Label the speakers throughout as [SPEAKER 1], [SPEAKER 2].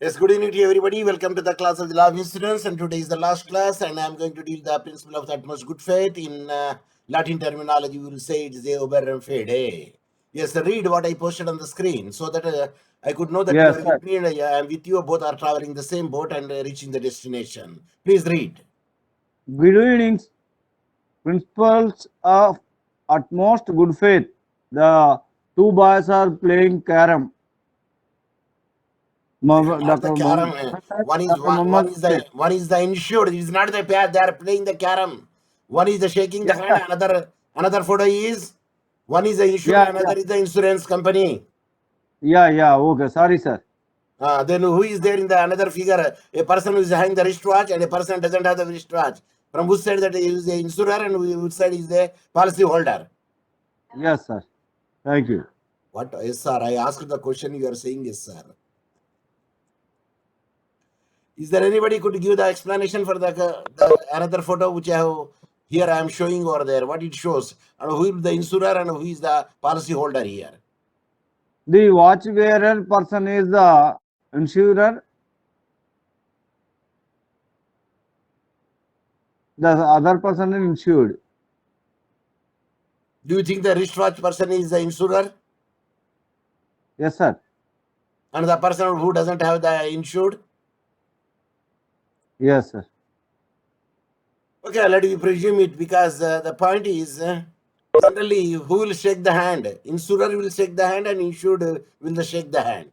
[SPEAKER 1] Yes, good evening to everybody. Welcome to the class of the law of insurance, and today is the last class, and I'm going to deal the principle of the utmost good faith. In Latin terminology, we will say it is a oberem fide. Yes, read what I posted on the screen so that I could know that you
[SPEAKER 2] Yes,
[SPEAKER 1] are
[SPEAKER 2] sir.
[SPEAKER 1] with me and I am with you. Both are traveling the same boat and reaching the destination. Please read.
[SPEAKER 2] Good evening. Principles of utmost good faith. The two boys are playing carom.
[SPEAKER 1] Not the
[SPEAKER 2] Dr.
[SPEAKER 1] carom.
[SPEAKER 2] Dr. Mohammed Saheb.
[SPEAKER 1] One is the insured. It is not the pair. They are playing the carom. One is the shaking the
[SPEAKER 2] Yes,
[SPEAKER 1] hand.
[SPEAKER 2] sir.
[SPEAKER 1] Another photo is one is the insured.
[SPEAKER 2] Yeah, yeah,
[SPEAKER 1] Another is the insurance company.
[SPEAKER 2] yeah. Okay, sorry, sir.
[SPEAKER 1] Then who is there in the another figure? A person who is having the wristwatch and a person doesn't have the wristwatch. From which side that is the insurer and which side is the policy holder?
[SPEAKER 2] Yes, sir. Thank you.
[SPEAKER 1] What? Yes, sir. I asked the question. You are saying yes, sir. Is there anybody could give the explanation for the another photo which I have here? I am showing over there. What it shows and who is the insurer and who is the policy holder here?
[SPEAKER 2] The watch wearer person is the insurer. The other person is insured.
[SPEAKER 1] Do you think the wristwatch person is the insurer
[SPEAKER 2] Yes, sir.
[SPEAKER 1] and the person who doesn't have the insured?
[SPEAKER 2] Yes, sir.
[SPEAKER 1] Okay, let me presume it because the point is generally who will shake the hand? Insurer will shake the hand and insured will shake the hand.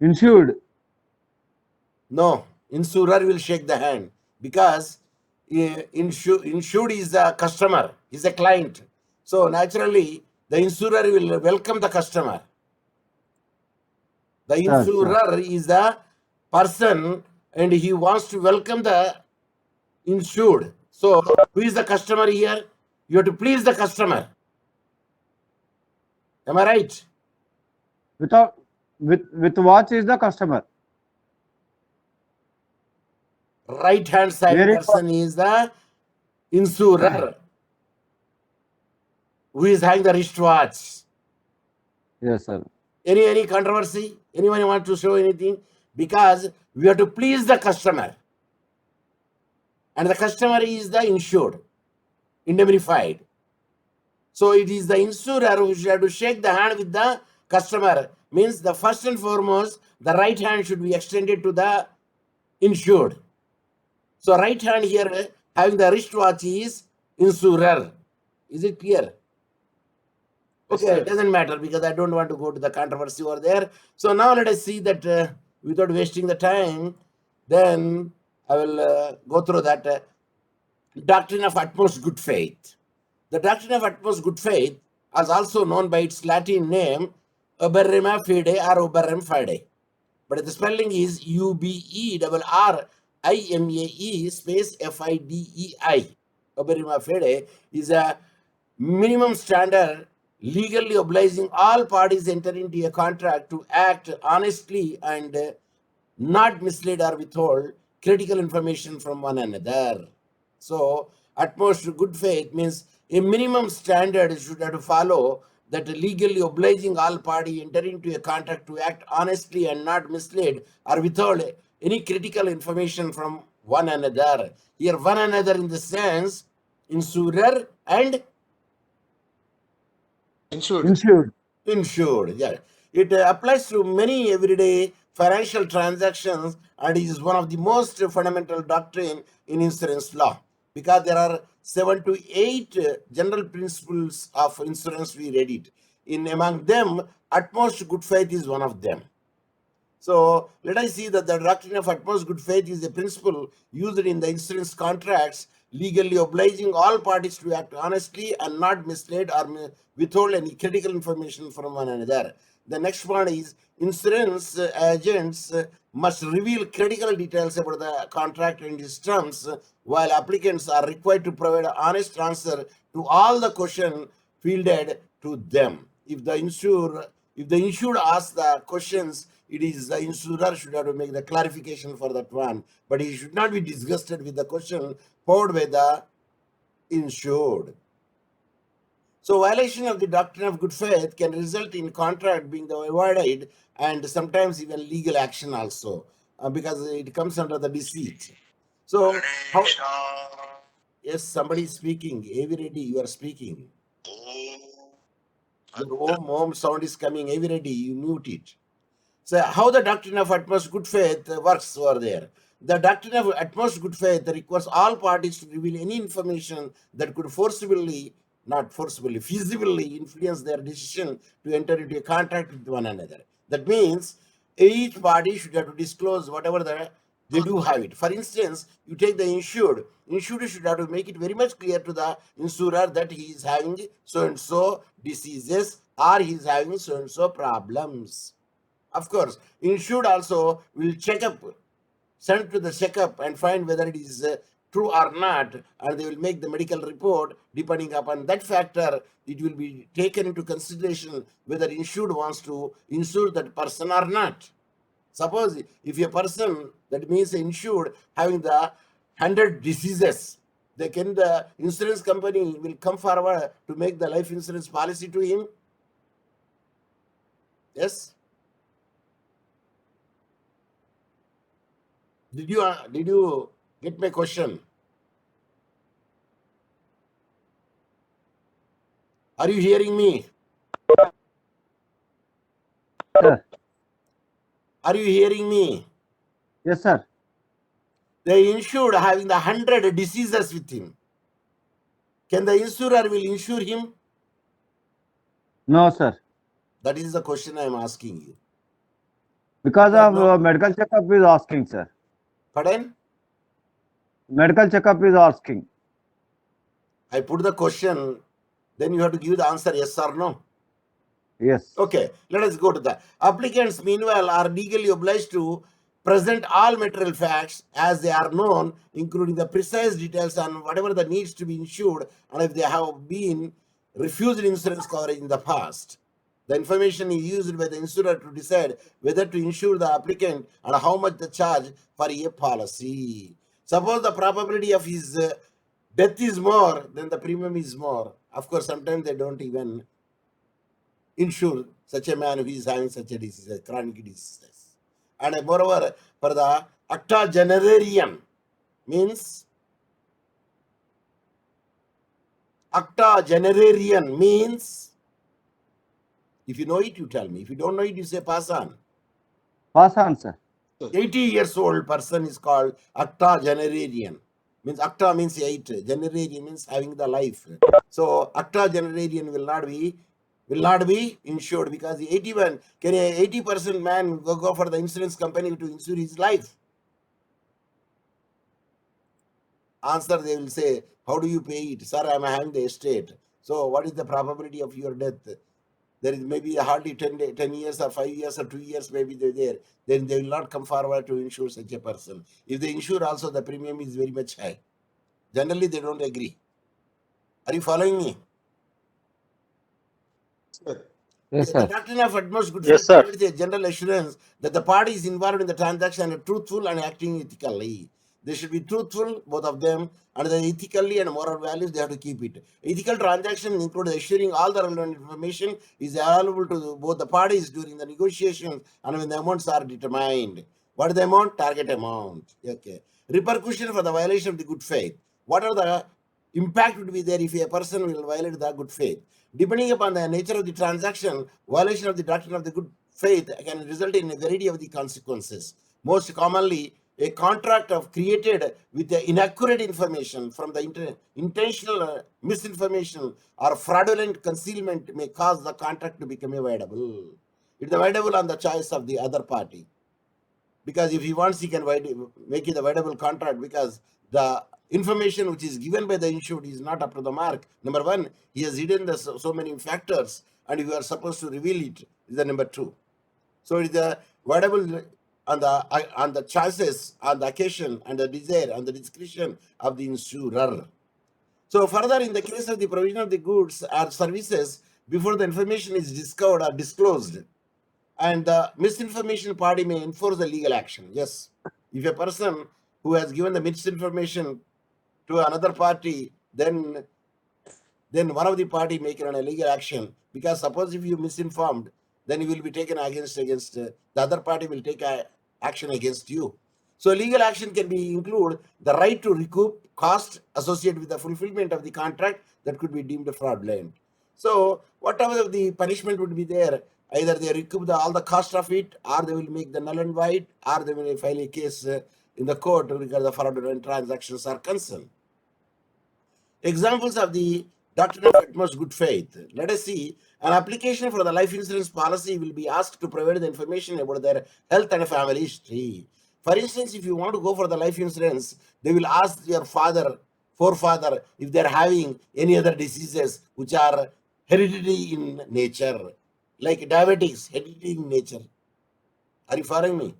[SPEAKER 2] Insured.
[SPEAKER 1] No, insurer will shake the hand because insured is a customer, is a client. So naturally, the insurer will welcome the customer. The
[SPEAKER 2] Sir, sir.
[SPEAKER 1] insurer is the person and he wants to welcome the insured. So who is the customer here? You have to please the customer. Am I right?
[SPEAKER 2] Without with watch is the customer.
[SPEAKER 1] Right hand side
[SPEAKER 2] Wearing
[SPEAKER 1] person is the insurer who is having the wristwatch.
[SPEAKER 2] Yes, sir.
[SPEAKER 1] Any controversy? Anyone want to show anything? Because we have to please the customer. And the customer is the insured, indemnified. So it is the insurer who should have to shake the hand with the customer. Means the first and foremost, the right hand should be extended to the insured. So right hand here having the wristwatch is insurer. Is it clear? Okay, it doesn't matter because I don't want to go to the controversy over there. So now let us see that without wasting the time, then I will go through that doctrine of utmost good faith. The doctrine of utmost good faith is also known by its Latin name, oberrima fide or oberrem fide. But the spelling is UBERRIMAE space FIDEI. Oberrima fide is a minimum standard legally obliging all parties entering into a contract to act honestly and not mislead or withhold critical information from one another. So, utmost good faith means a minimum standard should have to follow that legally obliging all parties entering into a contract to act honestly and not mislead or withhold any critical information from one another. Here, one another in the sense insurer and
[SPEAKER 2] Insured.
[SPEAKER 1] insured. Yeah, it applies to many everyday financial transactions and is one of the most fundamental doctrine in insurance law because there are 7 to 8 general principles of insurance. We read it. In among them, utmost good faith is one of them. So let us see that the doctrine of utmost good faith is a principle used in the insurance contracts, legally obliging all parties to act honestly and not mislead or withhold any critical information from one another. The next one is insurance agents must reveal critical details about the contract and its terms, while applicants are required to provide an honest answer to all the questions fielded to them. If the insured asks the questions, it is the insurer should have to make the clarification for that one, but he should not be disgusted with the question posed by the insured. So violation of the doctrine of good faith can result in contract being avoided and sometimes even legal action also, because it comes under the deceit. So how? Yes, somebody is speaking. Every ready, you are speaking. Your home sound is coming. Every ready, you mute it. So how the doctrine of utmost good faith works over there? The doctrine of utmost good faith requires all parties to reveal any information that could forcibly, not forcibly, feasibly influence their decision to enter into a contract with one another. That means each party should have to disclose whatever they do have it. For instance, you take the insured should have to make it very much clear to the insurer that he is having so and so diseases or he is having so and so problems. Of course, insured also will check up, send to the checkup and find whether it is true or not, and they will make the medical report. Depending upon that factor, it will be taken into consideration whether insured wants to insure that person or not. Suppose if a person, that means insured, having the 100 diseases, the insurance company will come forward to make the life insurance policy to him. Yes. Did you get my question? Are you hearing me?
[SPEAKER 2] Sir.
[SPEAKER 1] Are you hearing me?
[SPEAKER 2] Yes, sir.
[SPEAKER 1] The insured having the 100 diseases with him. Can the insurer will insure him?
[SPEAKER 2] No, sir.
[SPEAKER 1] That is the question I am asking you.
[SPEAKER 2] Because
[SPEAKER 1] Sir,
[SPEAKER 2] of
[SPEAKER 1] no.
[SPEAKER 2] medical checkup is asking, sir.
[SPEAKER 1] Pardon?
[SPEAKER 2] Medical checkup is asking.
[SPEAKER 1] I put the question, then you have to give the answer yes or no.
[SPEAKER 2] Yes.
[SPEAKER 1] Okay, let us go to that. Applicants, meanwhile, are legally obliged to present all material facts as they are known, including the precise details on whatever the needs to be insured and if they have been refused insurance coverage in the past. The information is used by the insurer to decide whether to insure the applicant and how much the charge for a policy. Suppose the probability of his death is more, then the premium is more. Of course, sometimes they don't even insure such a man who is having such a disease, a chronic disease. And moreover, for the octogenarian means if you know it, you tell me. If you don't know it, you say pass on.
[SPEAKER 2] Pass on, sir.
[SPEAKER 1] 80 years old person is called octogenarian. Means octa means 8, generarian means having the life. So octogenarian will not be insured because the 81 can a 80% man go for the insurance company to insure his life? Answer, they will say, how do you pay it? Sir, I am having the estate. So what is the probability of your death? There is maybe hardly 10 years or 5 years or 2 years maybe they're there. Then they will not come forward to insure such a person. If they insure also, the premium is very much high. Generally, they don't agree. Are you following me?
[SPEAKER 2] Yes,
[SPEAKER 1] The
[SPEAKER 2] sir.
[SPEAKER 1] doctrine of utmost good
[SPEAKER 3] Yes,
[SPEAKER 1] faith
[SPEAKER 3] sir.
[SPEAKER 1] provides a general assurance that the parties involved in the transaction are truthful and acting ethically. They should be truthful, both of them, and the ethically and moral values they have to keep it. Ethical transactions include assuring all the relevant information is available to both the parties during the negotiations and when the amounts are determined. What is the amount? Target amount. Okay. Repercussion for the violation of the good faith. What are the impact would be there if a person will violate the good faith? Depending upon the nature of the transaction, violation of the doctrine of the good faith can result in a variety of the consequences. Most commonly, a contract of created with the inaccurate information from the intentional misinformation or fraudulent concealment may cause the contract to become avoidable. It is avoidable on the choice of the other party, because if he wants, he can make it a viable contract, because the information which is given by the insured is not up to the mark. Number one, he has hidden the so many factors, and you are supposed to reveal it, is the number two. So it is a viable on the choices, on the occasion, and the desire, and the discretion of the insurer. So further, in the case of the provision of the goods or services before the information is discovered or disclosed, and the misinformation party may enforce the legal action. Yes, if a person who has given the misinformation to another party, then then one of the party make an illegal action, because suppose if you misinformed, then you will be taken against the other party will take action against you. So legal action can be include the right to recoup cost associated with the fulfillment of the contract that could be deemed fraudulent. So whatever the punishment would be there, either they recoup all the cost of it, or they will make the null and void, or they will file a case in the court regarding the fraudulent transactions are concerned. Examples of the doctrine of utmost good faith. Let us see. An application for the life insurance policy will be asked to provide the information about their health and family history. For instance, if you want to go for the life insurance, they will ask your forefather, if they are having any other diseases which are hereditary in nature, like diabetics, hereditary in nature. Are you following me?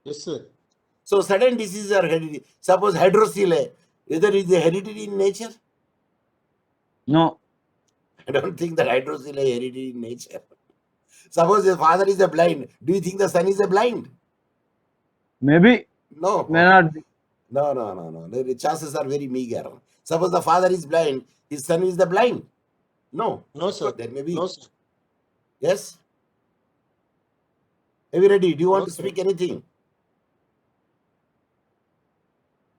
[SPEAKER 3] Yes, sir.
[SPEAKER 1] So certain diseases are hereditary. Suppose hydrocele, whether it is hereditary in nature?
[SPEAKER 2] No.
[SPEAKER 1] I don't think that hydrocele is hereditary in nature. Suppose the father is a blind, do you think the son is a blind?
[SPEAKER 2] Maybe.
[SPEAKER 1] No.
[SPEAKER 2] May not be.
[SPEAKER 1] No. The chances are very meager. Suppose the father is blind, his son is the blind. No.
[SPEAKER 3] No, sir.
[SPEAKER 1] There may be.
[SPEAKER 3] No, sir.
[SPEAKER 1] Yes. Are you ready? Do you want
[SPEAKER 3] No,
[SPEAKER 1] to
[SPEAKER 3] sir.
[SPEAKER 1] speak anything?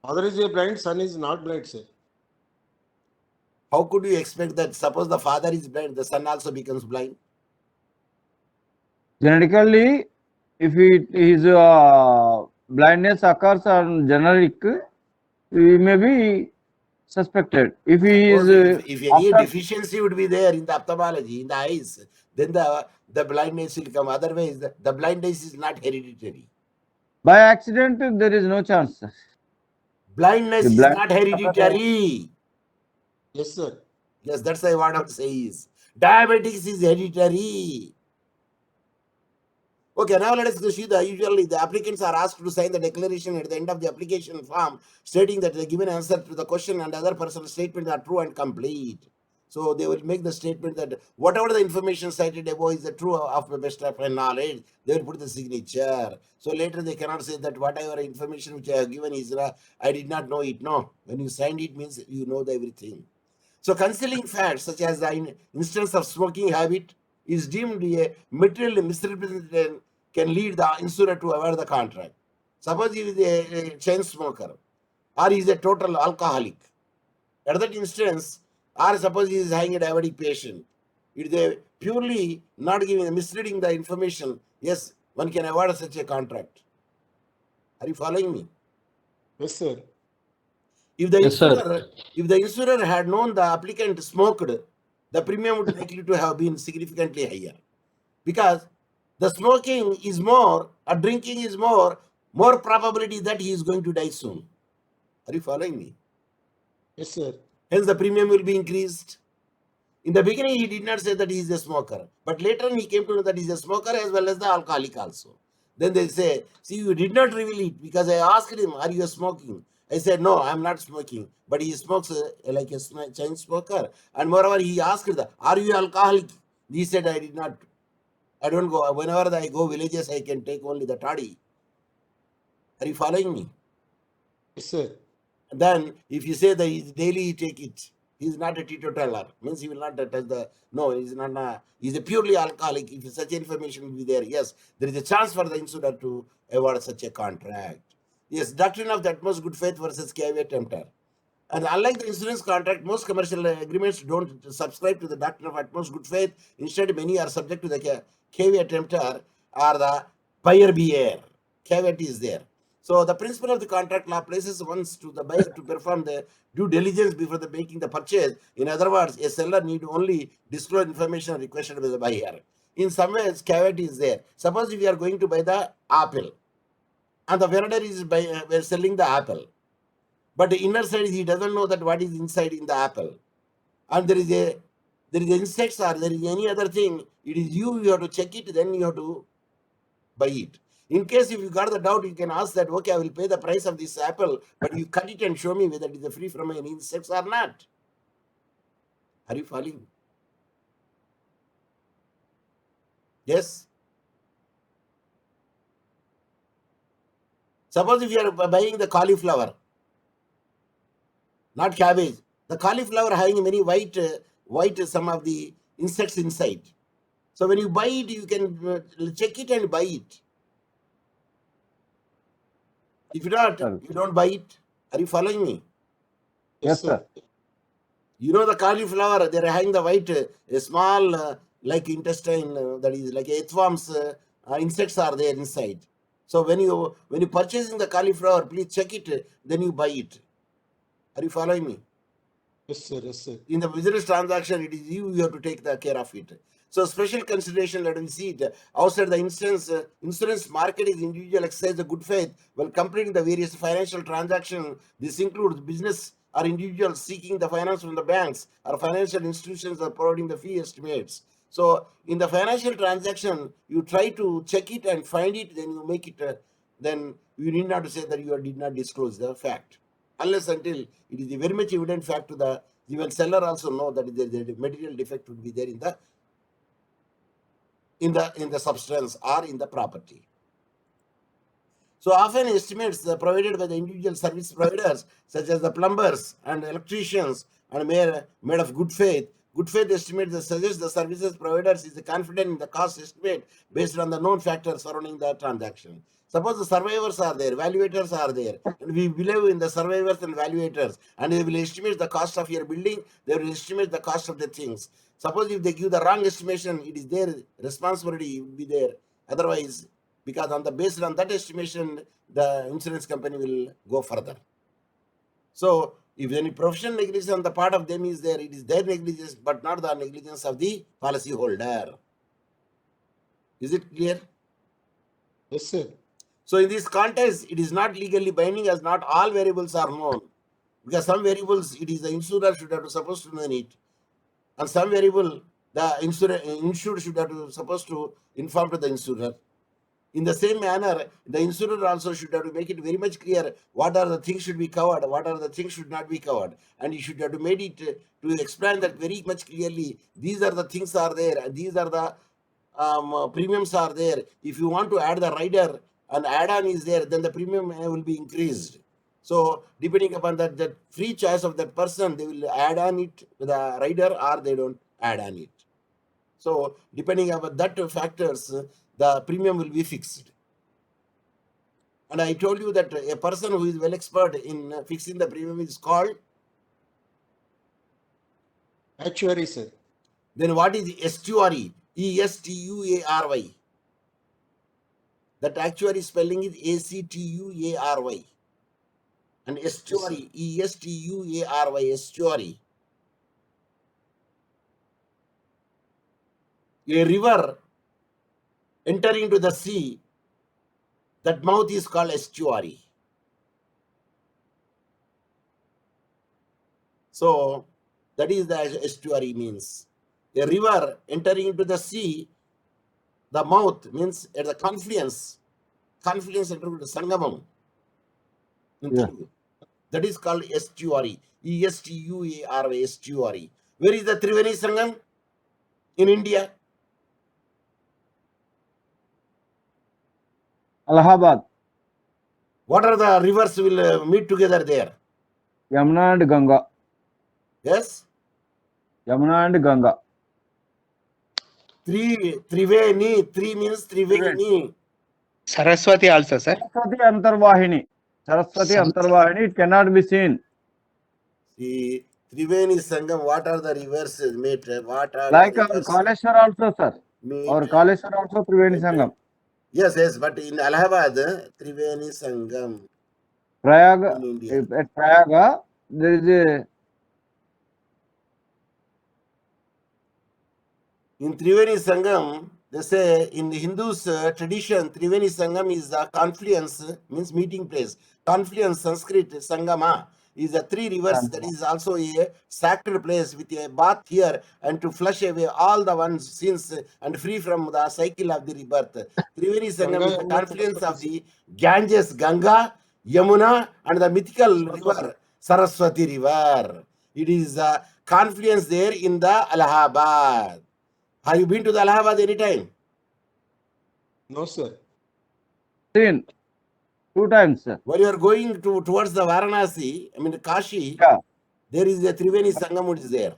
[SPEAKER 3] Father is a blind, son is not blind, sir.
[SPEAKER 1] How could you expect that? Suppose the father is blind, the son also becomes blind?
[SPEAKER 2] Genetically, if his blindness occurs on generic, he may be suspected. If he is
[SPEAKER 1] Suppose if any
[SPEAKER 2] after
[SPEAKER 1] deficiency would be there in the ophthalmology, in the eyes, then the blindness will come. Otherwise, the blindness is not hereditary.
[SPEAKER 2] by accident, there is no chance.
[SPEAKER 1] Blindness
[SPEAKER 2] The
[SPEAKER 1] is
[SPEAKER 2] blind
[SPEAKER 1] not hereditary.
[SPEAKER 3] Yes, sir.
[SPEAKER 1] Yes, that's why what I would say is diabetes is hereditary. Okay, now let us see usually the applicants are asked to sign the declaration at the end of the application form stating that the given answer to the question and other personal statements are true and complete. So they will make the statement that whatever the information cited above is the true of the best of my knowledge. They will put the signature. So later they cannot say that whatever information which I have given is I did not know it. No, when you signed it means you know everything. So concealing facts such as the instance of smoking habit is deemed a material misrepresentation can lead the insurer to avoid the contract. Suppose he is a chain smoker or he is a total alcoholic. At that instance, or suppose he is having a diabetic patient, if they purely not giving misleading the information, yes, one can avoid such a contract. Are you following me?
[SPEAKER 3] Yes, sir.
[SPEAKER 1] If the
[SPEAKER 2] Yes, sir.
[SPEAKER 1] insurer had known the applicant smoked, the premium would likely to have been significantly higher, because the smoking is more, or drinking is more probability that he is going to die soon. Are you following me?
[SPEAKER 3] Yes, sir.
[SPEAKER 1] Hence the premium will be increased. In the beginning, he did not say that he is a smoker, but later on he came to know that he is a smoker as well as the alcoholic also. Then they say, see, you did not reveal it, because I asked him, are you smoking? I said, no, I'm not smoking. But he smokes like a chain smoker. And moreover, he asked, are you alcoholic? He said, I did not. I don't go. Whenever I go villages, I can take only the toddy. Are you following me?
[SPEAKER 3] Yes, sir.
[SPEAKER 1] Then if you say that he's daily he take it, he's not a teetotaler. Means he will not touch the, no, he's not he's a purely alcoholic. If such information will be there, yes, there is a chance for the insurer to award such a contract. Yes, doctrine of the utmost good faith versus caveat emptor. And unlike the insurance contract, most commercial agreements don't subscribe to the doctrine of utmost good faith. Instead, many are subject to the caveat emptor or the buyer beware. Caveat is there. So the principle of the contract law places once to the buyer to perform the due diligence before the making the purchase. In other words, a seller need only disclose information requested by the buyer. In some ways, caveat is there. Suppose if you are going to buy the apple, and the vendor is selling the apple, but the inner side he doesn't know that what is inside in the apple, and there is insects or there is any other thing. It is you have to check it, then you have to buy it. In case if you got the doubt, you can ask that, okay, I will pay the price of this apple, but you cut it and show me whether it is free from any insects or not. Are you following? Yes. Suppose if you are buying the cauliflower, not cabbage, The cauliflower having many white some of the insects inside. So when you buy it, you can check it and buy it. If you not,
[SPEAKER 2] Sir.
[SPEAKER 1] you don't buy it. Are you following me?
[SPEAKER 2] Yes, sir.
[SPEAKER 1] You know the cauliflower, they're having the white, a small like intestine, that is like earthworms, insects are there inside. So when you purchasing the cauliflower, please check it, then you buy it. Are you following me?
[SPEAKER 3] Yes, sir. Yes, sir.
[SPEAKER 1] In the business transaction, it is you have to take the care of it. So special consideration, let me see it. Outside the insurance market is individual exercise the good faith while completing the various financial transactions. This includes business or individuals seeking the finance from the banks or financial institutions are providing the fee estimates. So in the financial transaction, you try to check it and find it, then you make it, then you need not to say that you did not disclose the fact. Unless until it is a very much evident fact to the even seller also know that the material defect would be there in the substance or in the property. So often estimates provided by the individual service providers such as the plumbers and electricians and made of good faith. Good faith estimates that suggest the services providers is confident in the cost estimate based on the known factors surrounding the transaction. Suppose the survivors are there, evaluators are there, and we believe in the survivors and evaluators, and they will estimate the cost of your building, they will estimate the cost of the things. Suppose if they give the wrong estimation, it is their responsibility will be there. Otherwise, because on the based on that estimation, the insurance company will go further. So if any professional negligence on the part of them is there, it is their negligence, but not the negligence of the policy holder. Is it clear?
[SPEAKER 3] Yes, sir.
[SPEAKER 1] So in this context, it is not legally binding as not all variables are known. Because some variables, it is the insurer should have to supposed to know it. And some variable, the insured should have to supposed to inform to the insurer. In the same manner, the insurer also should have to make it very much clear what are the things should be covered, what are the things should not be covered. And you should have to make it to explain that very much clearly. These are the things are there, and these are the premiums are there. If you want to add the rider and add-on is there, then the premium will be increased. So depending upon that free choice of that person, they will add on it with a rider or they don't add on it. So depending upon that factors, the premium will be fixed. And I told you that a person who is well expert in fixing the premium is called.
[SPEAKER 3] Actuary, sir.
[SPEAKER 1] Then what is estuary? Estuary. That actuary spelling is Actuary. And estuary, Estuary, estuary. A river entering into the sea, that mouth is called estuary. So that is the estuary means. A river entering into the sea, the mouth means at the confluence into the Sangamam in Telugu. That is called estuary. Estuary, estuary. Where is the Triveni Sangam? In India.
[SPEAKER 2] Allahabad,
[SPEAKER 1] What are the rivers will meet together there?
[SPEAKER 2] Yamuna and Ganga.
[SPEAKER 1] Yes?
[SPEAKER 2] Yamuna and Ganga.
[SPEAKER 1] Triveni. Three means Triveni.
[SPEAKER 4] Saraswati also, sir.
[SPEAKER 2] Saraswati Antarvahini. Saraswati Antarvahini, it cannot be seen.
[SPEAKER 1] See, Triveni Sangam, what are the rivers meet? What are
[SPEAKER 2] Like
[SPEAKER 1] the
[SPEAKER 2] our
[SPEAKER 1] rivers
[SPEAKER 2] Kaleshwar also, sir.
[SPEAKER 1] meet?
[SPEAKER 2] Our Kaleshwar also Triveni Sangam.
[SPEAKER 1] Yes, but in Allahabad, Triveni Sangam
[SPEAKER 2] Prayaga,
[SPEAKER 1] in India.
[SPEAKER 2] at Prayaga, there is a
[SPEAKER 1] In Triveni Sangam, they say in the Hindus tradition, Triveni Sangam is the confluence, means meeting place. Confluence, Sanskrit, Sangama, is the three rivers. That is also a sacred place with a bath here and to flush away all the ones sins and free from the cycle of the rebirth. Triveni Sangam is the confluence of the Ganges, Ganga, Yamuna, and the mythical river, Saraswati River. It is a confluence there in the Allahabad. Have you been to the Allahabad anytime?
[SPEAKER 3] No, sir.
[SPEAKER 2] seen 2 times, sir.
[SPEAKER 1] When you are going towards the Varanasi, I mean Kashi,
[SPEAKER 2] Yeah.
[SPEAKER 1] There is a Triveni Sangam is there.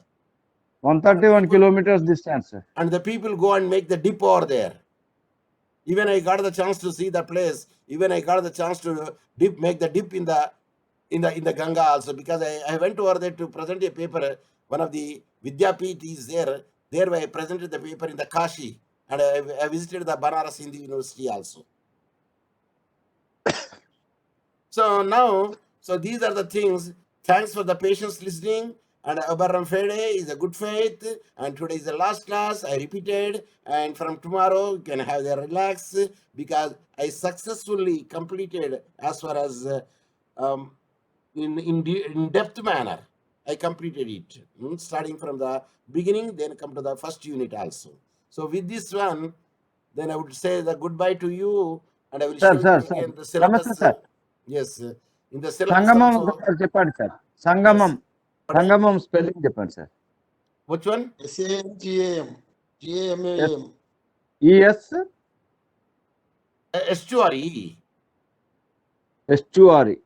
[SPEAKER 2] 131 kilometers distance, sir.
[SPEAKER 1] And the people go and make the dip over there. Even I got the chance to see the place. Even I got the chance to make the dip in the Ganga also, because I went over there to present a paper. One of the Vidyapith is there. There I presented the paper in the Kashi, and I visited the Banaras Hindu University also. So these are the things. Thanks for the patience listening. And Abaram Fede is a good faith. And today is the last class. I repeated. And from tomorrow, you can have the relax, because I successfully completed as far as in depth manner. I completed it, starting from the beginning, then come to the first unit also. So with this one, then I would say the goodbye to you, and I will show
[SPEAKER 2] Sir,
[SPEAKER 1] you
[SPEAKER 2] sir.
[SPEAKER 1] again the syllabus.
[SPEAKER 2] Namaste, sir.
[SPEAKER 1] Yes, in the syllabus
[SPEAKER 2] Sangamam
[SPEAKER 1] also.
[SPEAKER 2] ఒకసారి చెప్పండి sir. సంగమం.
[SPEAKER 1] Pardon?
[SPEAKER 2] సంగమం spelling చెప్పండి sir.
[SPEAKER 1] Which one?
[SPEAKER 3] SANGAM. GAMAM.
[SPEAKER 2] ES
[SPEAKER 1] Estuary.
[SPEAKER 2] Estuary.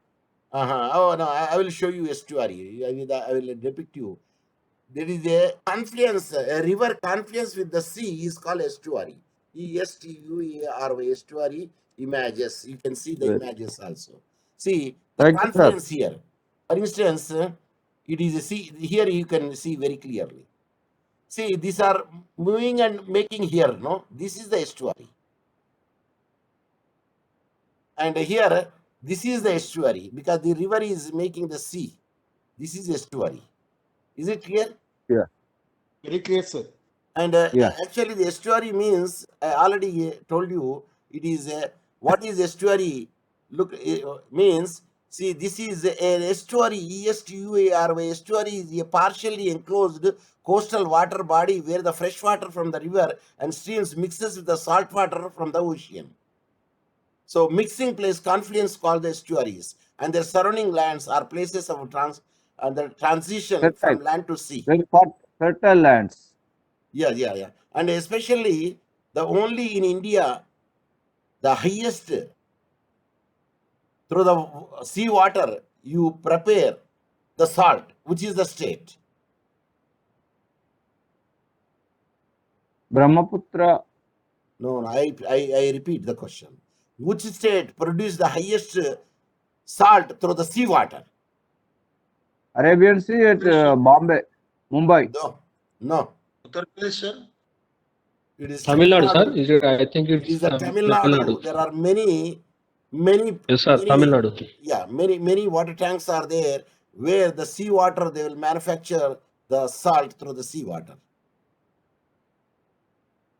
[SPEAKER 1] Oh no, I will show you estuary. I will depict you. There is a confluence, a river confluence with the sea is called estuary. Estuary, estuary images. You can see the
[SPEAKER 2] Right.
[SPEAKER 1] images also. See the
[SPEAKER 2] Thank you, sir.
[SPEAKER 1] confluence here. For instance, it is a sea. Here you can see very clearly. See, these are moving and making here. No, this is the estuary. And here, this is the estuary, because the river is making the sea. This is estuary. Is it clear?
[SPEAKER 2] Yeah.
[SPEAKER 3] Very clear, sir.
[SPEAKER 1] And
[SPEAKER 2] Yeah.
[SPEAKER 1] actually, the estuary means, I already told you, it is what is estuary? Look, means, see, this is an estuary. Estuary. Estuary is a partially enclosed coastal water body where the fresh water from the river and streams mixes with the salt water from the ocean. So mixing place, confluence called the estuaries, and their surrounding lands are places of the transition
[SPEAKER 2] Fertile.
[SPEAKER 1] from land to sea.
[SPEAKER 2] Very fertile lands.
[SPEAKER 1] Yeah. And especially the only in India, the highest through the sea water, you prepare the salt, which is the state.
[SPEAKER 2] Brahmaputra.
[SPEAKER 1] No, I repeat the question. Which state produced the highest salt through the sea water?
[SPEAKER 2] Arabian Sea at Bombay, Mumbai.
[SPEAKER 1] No.
[SPEAKER 3] Uttar Pradesh, sir.
[SPEAKER 1] It is
[SPEAKER 4] Tamil Nadu, sir.
[SPEAKER 1] Nadu.
[SPEAKER 4] Is it? I think
[SPEAKER 1] It
[SPEAKER 4] it's
[SPEAKER 1] is the Tamil
[SPEAKER 4] Tamil
[SPEAKER 1] Nadu.
[SPEAKER 4] Nadu.
[SPEAKER 1] There are many.
[SPEAKER 4] Yes, sir. Tamil Nadu.
[SPEAKER 1] Yeah, many water tanks are there where the sea water, they will manufacture the salt through the sea water.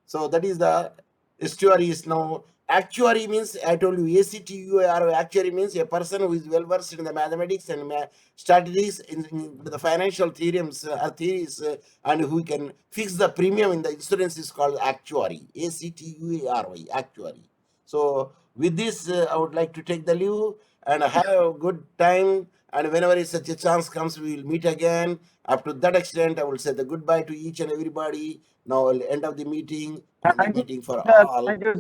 [SPEAKER 1] So that is the estuary is now. Actuary means, I told you, ACTUAR, actuary means a person who is well versed in the mathematics and statistics in the financial theorems theories, and who can fix the premium in the insurance is called actuary. ACTUARY, actuary. So with this, I would like to take the leave and have a good time. And whenever such a chance comes, we will meet again. Up to that extent, I will say the goodbye to each and everybody. Now I'll end of the meeting and the
[SPEAKER 2] Thank you,
[SPEAKER 1] meeting for
[SPEAKER 2] sir.
[SPEAKER 1] all.
[SPEAKER 2] Thank you,